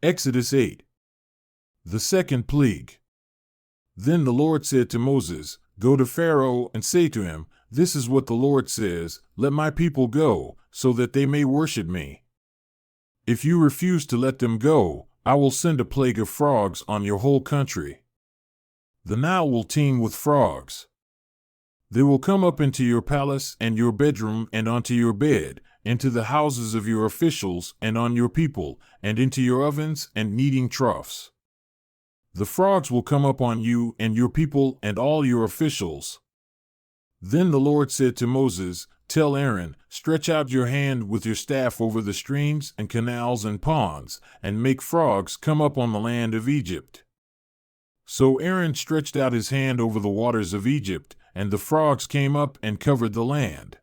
Exodus 8. The second pleague. Then the Lord said to Moses, "Go to Pharaoh and say to him, 'This is what the Lord says, let my people go, so that they may worship me. If you refuse to let them go, I will send a plague of frogs on your whole country. The Nile will teem with frogs. They will come up into your palace and your bedroom and onto your bed, into the houses of your officials and on your people, and into your ovens and kneading troughs. The frogs will come up on you and your people and all your officials.'" Then the Lord said to Moses, "Tell Aaron, stretch out your hand with your staff over the streams and canals and ponds, and make frogs come up on the land of Egypt." So Aaron stretched out his hand over the waters of Egypt, and the frogs came up and covered the land.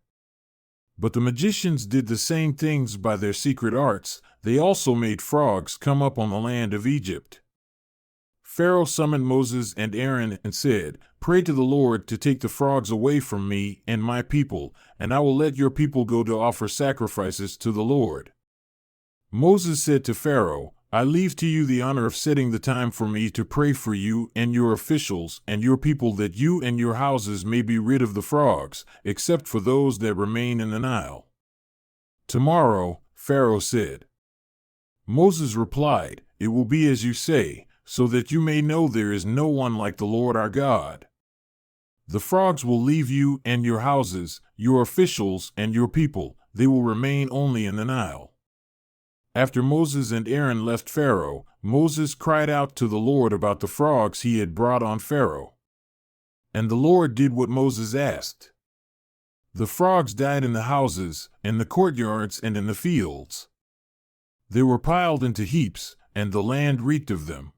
But the magicians did the same things by their secret arts. They also made frogs come up on the land of Egypt. Pharaoh summoned Moses and Aaron and said, "Pray to the Lord to take the frogs away from me and my people, and I will let your people go to offer sacrifices to the Lord." Moses said to Pharaoh, "I leave to you the honor of setting the time for me to pray for you and your officials and your people, that you and your houses may be rid of the frogs, except for those that remain in the Nile." "Tomorrow," Pharaoh said. Moses replied, "It will be as you say, so that you may know there is no one like the Lord our God. The frogs will leave you and your houses, your officials and your people. They will remain only in the Nile." After Moses and Aaron left Pharaoh, Moses cried out to the Lord about the frogs he had brought on Pharaoh. And the Lord did what Moses asked. The frogs died in the houses, in the courtyards, and in the fields. They were piled into heaps, and the land reeked of them.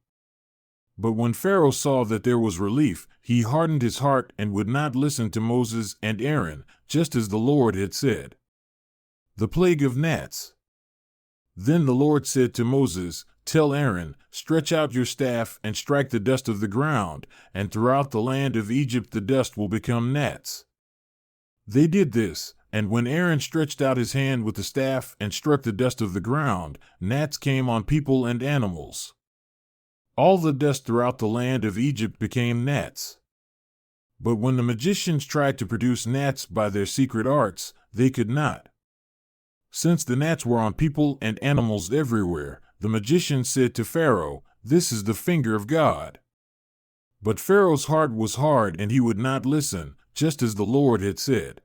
But when Pharaoh saw that there was relief, he hardened his heart and would not listen to Moses and Aaron, just as the Lord had said. The plague of gnats. Then the Lord said to Moses, "Tell Aaron, stretch out your staff and strike the dust of the ground, and throughout the land of Egypt the dust will become gnats." They did this, and when Aaron stretched out his hand with the staff and struck the dust of the ground, gnats came on people and animals. All the dust throughout the land of Egypt became gnats. But when the magicians tried to produce gnats by their secret arts, they could not. Since the gnats were on people and animals everywhere, the magicians said to Pharaoh, "This is the finger of God." But Pharaoh's heart was hard and he would not listen, just as the Lord had said.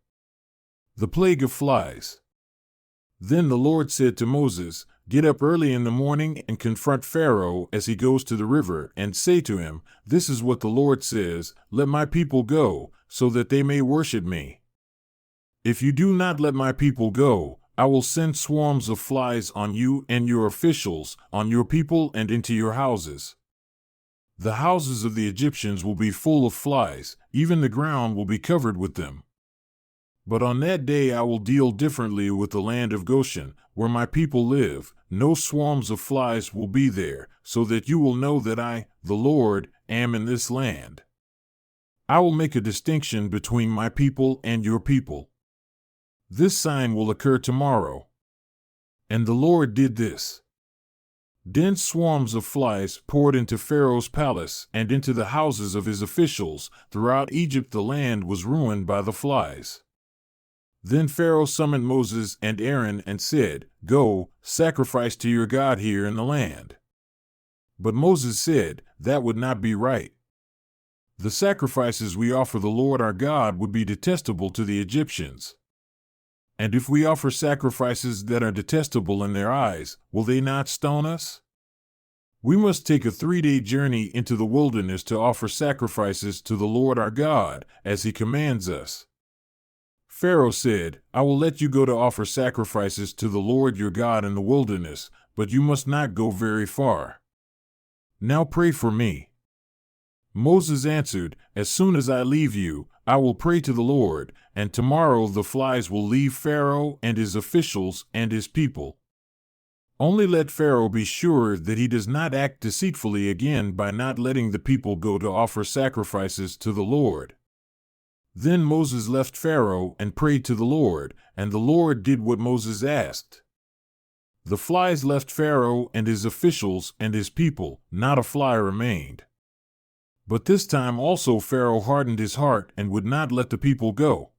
The plague of flies. Then the Lord said to Moses, "Get up early in the morning and confront Pharaoh as he goes to the river, and say to him, 'This is what the Lord says, let my people go, so that they may worship me. If you do not let my people go, I will send swarms of flies on you and your officials, on your people and into your houses. The houses of the Egyptians will be full of flies, even the ground will be covered with them. But on that day I will deal differently with the land of Goshen, where my people live. No swarms of flies will be there, so that you will know that I, the Lord, am in this land. I will make a distinction between my people and your people. This sign will occur tomorrow." And the Lord did this. Dense swarms of flies poured into Pharaoh's palace and into the houses of his officials. Throughout Egypt the land was ruined by the flies. Then Pharaoh summoned Moses and Aaron and said, "Go, sacrifice to your God here in the land." But Moses said, "That would not be right. The sacrifices we offer the Lord our God would be detestable to the Egyptians. And if we offer sacrifices that are detestable in their eyes, will they not stone us? We must take a 3-day journey into the wilderness to offer sacrifices to the Lord our God, as he commands us." Pharaoh said, "I will let you go to offer sacrifices to the Lord your God in the wilderness, but you must not go very far. Now pray for me." Moses answered, "As soon as I leave you, I will pray to the Lord, and tomorrow the flies will leave Pharaoh and his officials and his people. Only let Pharaoh be sure that he does not act deceitfully again by not letting the people go to offer sacrifices to the Lord." Then Moses left Pharaoh and prayed to the Lord, and the Lord did what Moses asked. The flies left Pharaoh and his officials and his people, not a fly remained. But this time also Pharaoh hardened his heart and would not let the people go.